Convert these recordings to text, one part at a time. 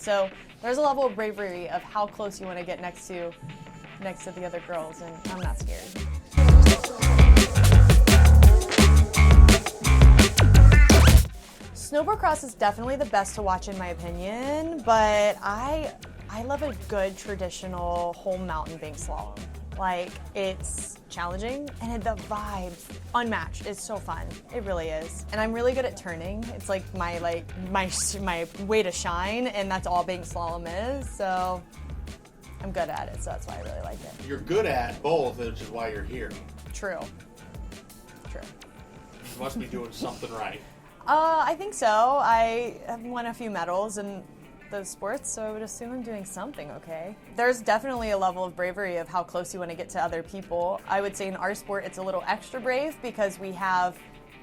So there's a level of bravery of how close you want to get next to the other girls, and I'm not scared. Snowboard cross is definitely the best to watch in my opinion, but I love a good traditional whole mountain bank slalom. Like, it's challenging and the vibes unmatched. It's so fun. It really is. And I'm really good at turning. It's like my way to shine, and that's all bank slalom is. So I'm good at it, so that's why I really like it. You're good at both, which is why you're here. True. You must be doing something right. I think so. I have won a few medals in those sports, so I would assume I'm doing something okay. There's definitely a level of bravery of how close you want to get to other people. I would say in our sport it's a little extra brave because we have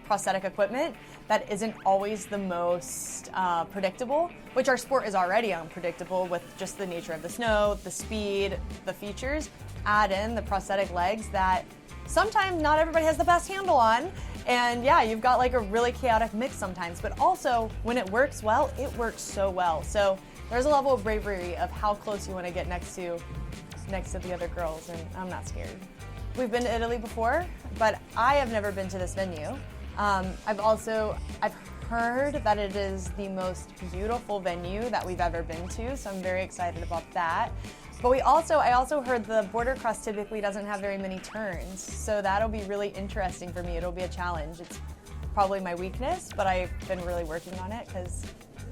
prosthetic equipment that isn't always the most predictable, which our sport is already unpredictable with just the nature of the snow, the speed, the features. Add in the prosthetic legs that sometimes not everybody has the best handle on. And yeah, you've got like a really chaotic mix sometimes, but also when it works well, it works so well. So there's a level of bravery of how close you want to get next to the other girls, and I'm not scared. We've been to Italy before, but I have never been to this venue. I've heard that it is the most beautiful venue that we've ever been to, so I'm very excited about that. But I also heard the border cross typically doesn't have very many turns, so that'll be really interesting for me. It'll be a challenge. It's probably my weakness, but I've been really working on it because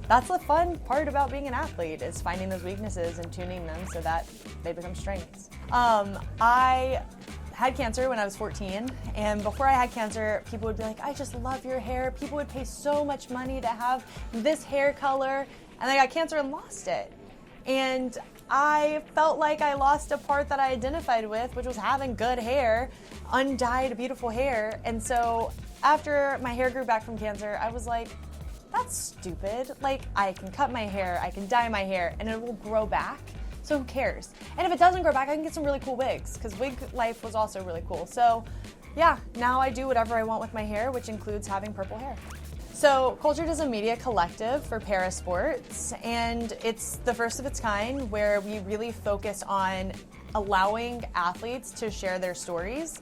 that's the fun part about being an athlete, is finding those weaknesses and tuning them so that they become strengths. I had cancer when I was 14, and before I had cancer, people would be like, I just love your hair. People would pay so much money to have this hair color, and I got cancer and lost it. And I felt like I lost a part that I identified with, which was having good hair, undyed, beautiful hair. And so after my hair grew back from cancer, I was like, that's stupid. Like, I can cut my hair, I can dye my hair, and it will grow back. So who cares? And if it doesn't grow back, I can get some really cool wigs, because wig life was also really cool. So yeah, now I do whatever I want with my hair, which includes having purple hair. So CULXTURED is a media collective for parasports, and it's the first of its kind where we really focus on allowing athletes to share their stories.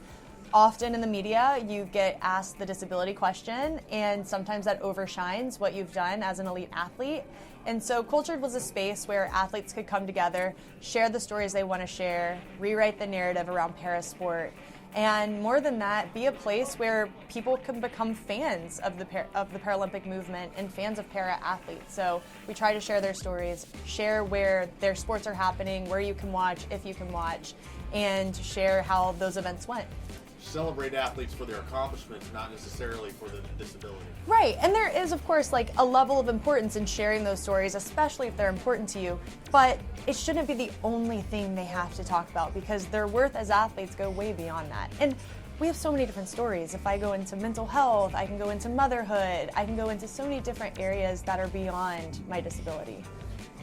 Often in the media, you get asked the disability question, and sometimes that overshines what you've done as an elite athlete. And so CULXTURED was a space where athletes could come together, share the stories they want to share, rewrite the narrative around parasport, and more than that, be a place where people can become fans of the Paralympic movement and fans of para-athletes. So we try to share their stories, share where their sports are happening, where you can watch, if you can watch, and share how those events went. Celebrate athletes for their accomplishments, not necessarily for the disability. Right, and there is, of course, like a level of importance in sharing those stories, especially if they're important to you, but it shouldn't be the only thing they have to talk about, because their worth as athletes go way beyond that. And we have so many different stories. If I go into mental health, I can go into motherhood, I can go into so many different areas that are beyond my disability.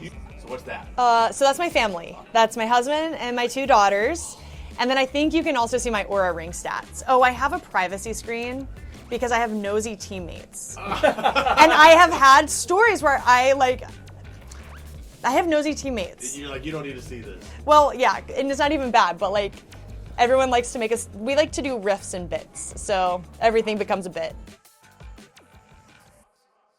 So what's that? So that's my family. That's my husband and my 2 daughters. And then I think you can also see my Aura Ring stats. Oh, I have a privacy screen because I have nosy teammates. And I have had stories where I have nosy teammates. You're like, you don't need to see this. Well, yeah, and it's not even bad, but like everyone likes to we like to do riffs and bits, so everything becomes a bit.